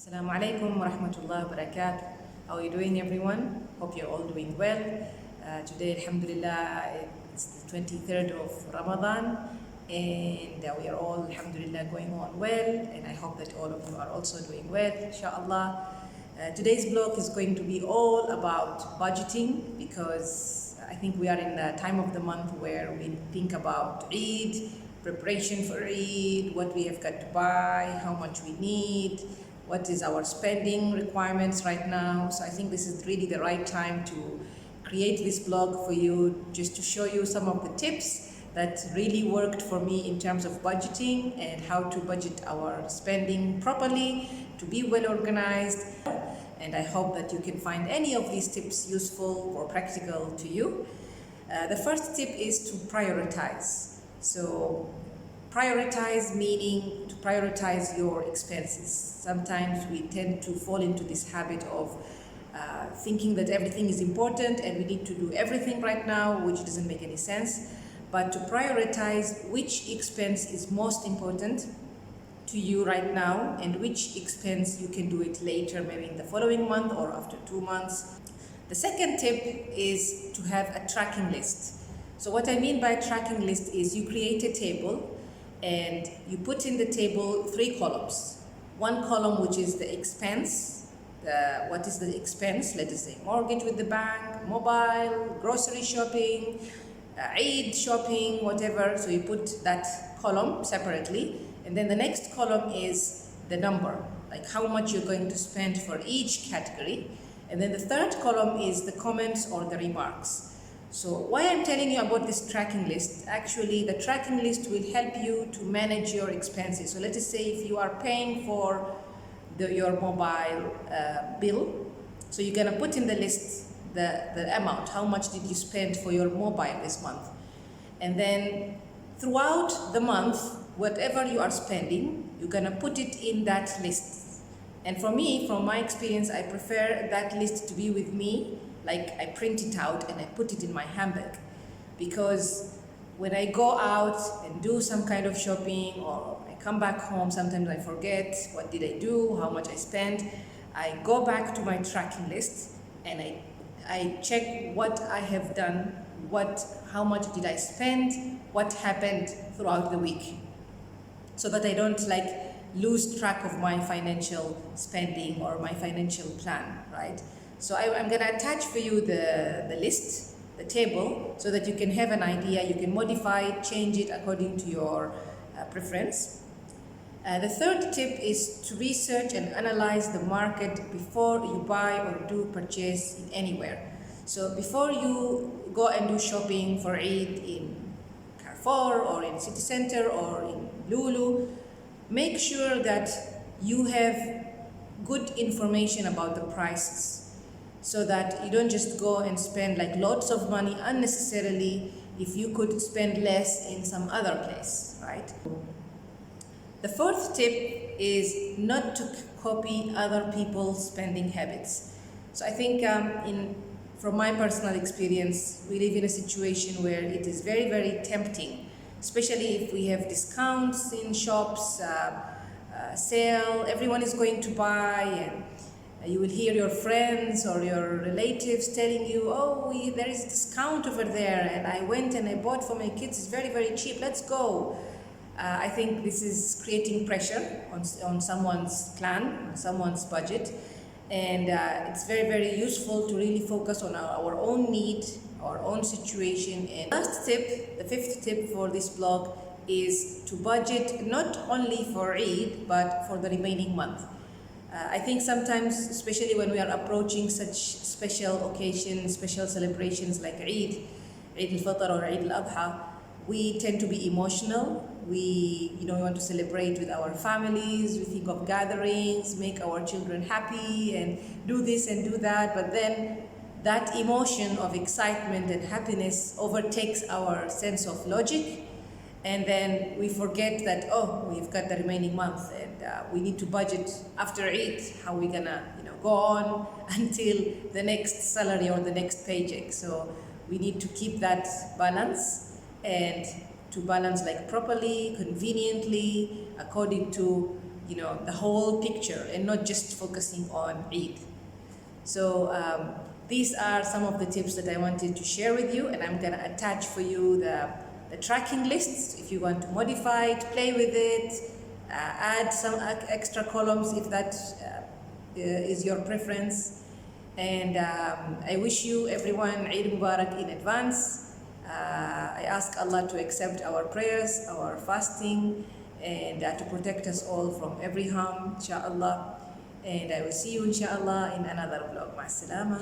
Assalamu alaikum wa rahmatullahi wa barakatuh. How are you doing, everyone? Hope you're all doing well. Today, alhamdulillah, it's the 23rd of Ramadan, and we are all, alhamdulillah, going on well. And I hope that all of you are also doing well, inshallah. Today's blog is going to be all about budgeting because I think we are in a time of the month where we think about Eid, preparation for Eid, what we have got to buy, how much we need, what is our spending requirements right now. So I think this is really the right time to create this blog for you, just to show you some of the tips that really worked for me in terms of budgeting and how to budget our spending properly, to be well organized. And I hope that you can find any of these tips useful or practical to you. The first tip is to prioritize. So prioritize meaning to prioritize your expenses. Sometimes we tend to fall into this habit of thinking that everything is important and we need to do everything right now, which doesn't make any sense. But to prioritize which expense is most important to you right now and which expense you can do it later, maybe in the following month or after 2 months. The second tip is to have a tracking list. So what I mean by a tracking list is you create a table and you put in the table 3 columns. One column which is the expense, what is the expense, let us say mortgage with the bank, mobile, grocery shopping, Eid shopping, whatever. So you put that column separately, and then the next column is the number, like how much you're going to spend for each category. And then the third column is the comments or the remarks. So why I'm telling you about this tracking list, actually the tracking list will help you to manage your expenses. So let us say if you are paying for your mobile bill, so you're gonna put in the list the amount, how much did you spend for your mobile this month. And then throughout the month, whatever you are spending, you're gonna put it in that list. And for me, from my experience, I prefer that list to be with me. Like I print it out and I put it in my handbag, because when I go out and do some kind of shopping or I come back home, sometimes I forget what did I do, how much I spent. I go back to my tracking list and I check what I have done, how much did I spend, what happened throughout the week, so that I don't lose track of my financial spending or my financial plan, right? So I'm going to attach for you the list, the table, so that you can have an idea. You can modify it, change it according to your preference. The third tip is to research and analyze the market before you buy or do purchase in anywhere. So before you go and do shopping for Eid in Carrefour or in City Center or in Lulu, make sure that you have good information about the prices, so that you don't just go and spend lots of money unnecessarily if you could spend less in some other place, right? The fourth tip is not to copy other people's spending habits. So I think from my personal experience, we live in a situation where it is very, very tempting, especially if we have discounts in shops, sale, everyone is going to buy, and you will hear your friends or your relatives telling you, oh, there is a discount over there, and I went and I bought for my kids, it's very, very cheap, let's go. I think this is creating pressure on someone's plan, on someone's budget, and it's very, very useful to really focus on our own need, our own situation. And last tip, the fifth tip for this blog, is to budget not only for Eid, but for the remaining month. I think sometimes, especially when we are approaching such special occasions, special celebrations like Eid al-Fitr or Eid al-Adha, we tend to be emotional. We want to celebrate with our families. We think of gatherings, make our children happy, and do this and do that. But then that emotion of excitement and happiness overtakes our sense of logic. And then we forget that, we've got the remaining month and we need to budget after Eid, how we're gonna go on until the next salary or the next paycheck. So we need to keep that balance, and to balance properly, conveniently, according to the whole picture and not just focusing on Eid. So these are some of the tips that I wanted to share with you, and I'm gonna attach for you the tracking lists if you want to modify it, play with it, add some extra columns if that is your preference. And I wish you everyone Eid Mubarak in advance. I ask Allah to accept our prayers, our fasting, and to protect us all from every harm, inshallah. And I will see you inshallah in another vlog. Ma'as salama.